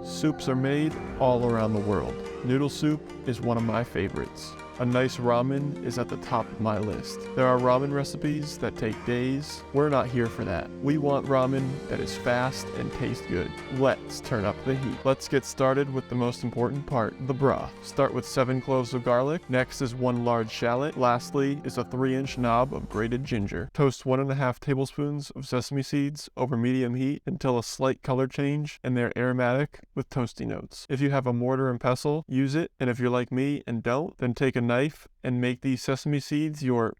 Soups are made all around the world. Noodle soup is one of my favorites. A nice ramen is at the top of my list. There are ramen recipes that take days. We're not here for that. We want ramen that is fast and tastes good. Let's turn up the heat. Let's get started with the most important part, the broth. Start with 7 cloves of garlic. Next is 1 large shallot. Lastly is a 3-inch knob of grated ginger. Toast 1.5 tablespoons of sesame seeds over medium heat until a slight color change and they're aromatic with toasty notes. If you have a mortar and pestle, use it, and if you're like me and don't, then take a knife and make these sesame seeds your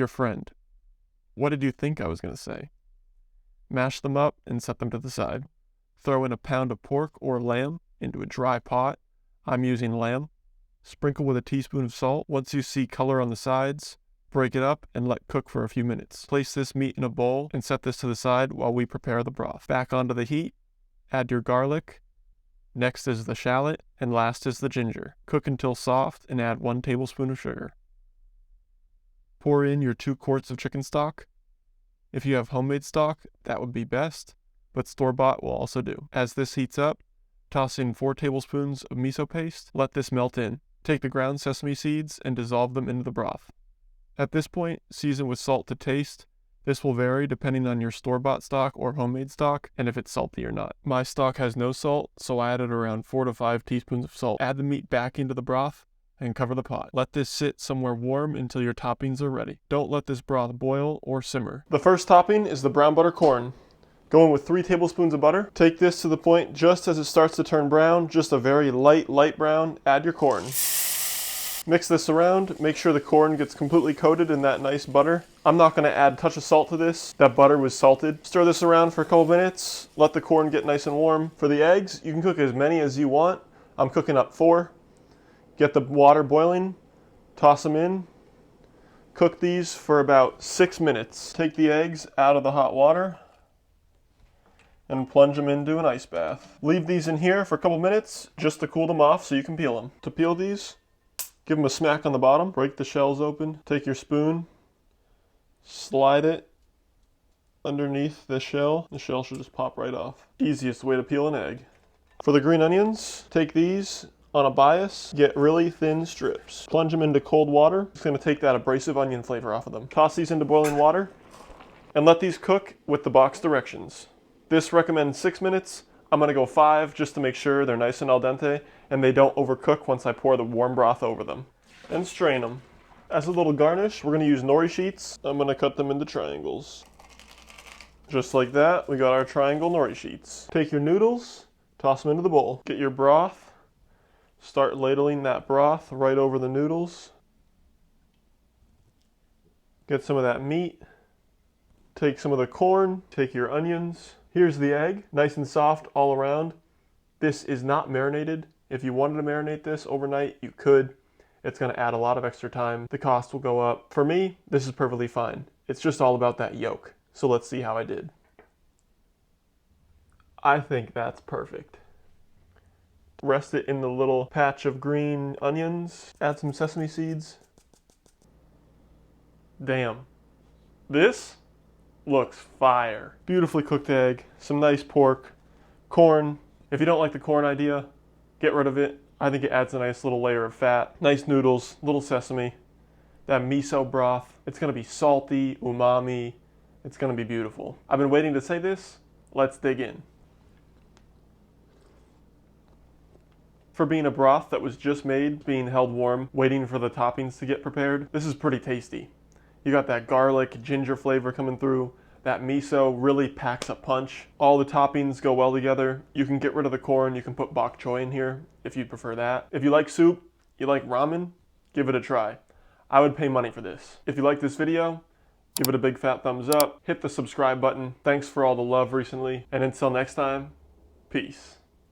friend. What did you think I was going to say? Mash them up and set them to the side. Throw in a pound of pork or lamb into a dry pot. I'm using lamb. Sprinkle with a teaspoon of salt. Once you see color on the sides, break it up and let cook for a few minutes. Place this meat in a bowl and set this to the side while we prepare the broth. Back onto the heat, add your garlic. Next is the shallot, and last is the ginger. Cook until soft and add 1 tablespoon of sugar. Pour in your 2 quarts of chicken stock. If you have homemade stock, that would be best, but store-bought will also do. As this heats up, toss in 4 tablespoons of miso paste. Let this melt in. Take the ground sesame seeds and dissolve them into the broth. At this point, season with salt to taste. This will vary depending on your store-bought stock or homemade stock and if it's salty or not. My stock has no salt, so I added around 4 to 5 teaspoons of salt. Add the meat back into the broth and cover the pot. Let this sit somewhere warm until your toppings are ready. Don't let this broth boil or simmer. The first topping is the brown butter corn. Go in with 3 tablespoons of butter. Take this to the point just as it starts to turn brown, just a very light brown. Add your corn. Mix this around, make sure the corn gets completely coated in that nice butter. I'm not gonna add a touch of salt to this. That butter was salted. Stir this around for a couple minutes. Let the corn get nice and warm. For the eggs, you can cook as many as you want. I'm cooking up 4. Get the water boiling, toss them in. Cook these for about 6 minutes. Take the eggs out of the hot water and plunge them into an ice bath. Leave these in here for a couple minutes just to cool them off so you can peel them. To peel these, give them a smack on the bottom, break the shells open, take your spoon, slide it underneath the shell. The shell should just pop right off. Easiest way to peel an egg. For the green onions, take these on a bias, get really thin strips. Plunge them into cold water. It's gonna take that abrasive onion flavor off of them. Toss these into boiling water and let these cook with the box directions. This recommends 6 minutes. I'm gonna go 5 just to make sure they're nice and al dente and they don't overcook once I pour the warm broth over them. And strain them. As a little garnish, we're gonna use nori sheets. I'm gonna cut them into triangles. Just like that, we got our triangle nori sheets. Take your noodles, toss them into the bowl. Get your broth, start ladling that broth right over the noodles. Get some of that meat. Take some of the corn, take your onions. Here's the egg, nice and soft all around. This is not marinated. If you wanted to marinate this overnight, you could. It's gonna add a lot of extra time. The cost will go up. For me, this is perfectly fine. It's just all about that yolk. So let's see how I did. I think that's perfect. Rest it in the little patch of green onions. Add some sesame seeds. Damn. This looks fire. Beautifully cooked egg, some nice pork, corn. If you don't like the corn idea, get rid of it. I think it adds a nice little layer of fat. Nice noodles, little sesame, that miso broth. It's gonna be salty, umami. It's gonna be beautiful. I've been waiting to say this. Let's dig in. For being a broth that was just made, being held warm, waiting for the toppings to get prepared, this is pretty tasty. You got that garlic, ginger flavor coming through. That miso really packs a punch. All the toppings go well together. You can get rid of the corn. You can put bok choy in here if you'd prefer that. If you like soup, you like ramen, give it a try. I would pay money for this. If you like this video, give it a big fat thumbs up. Hit the subscribe button. Thanks for all the love recently. And until next time, peace.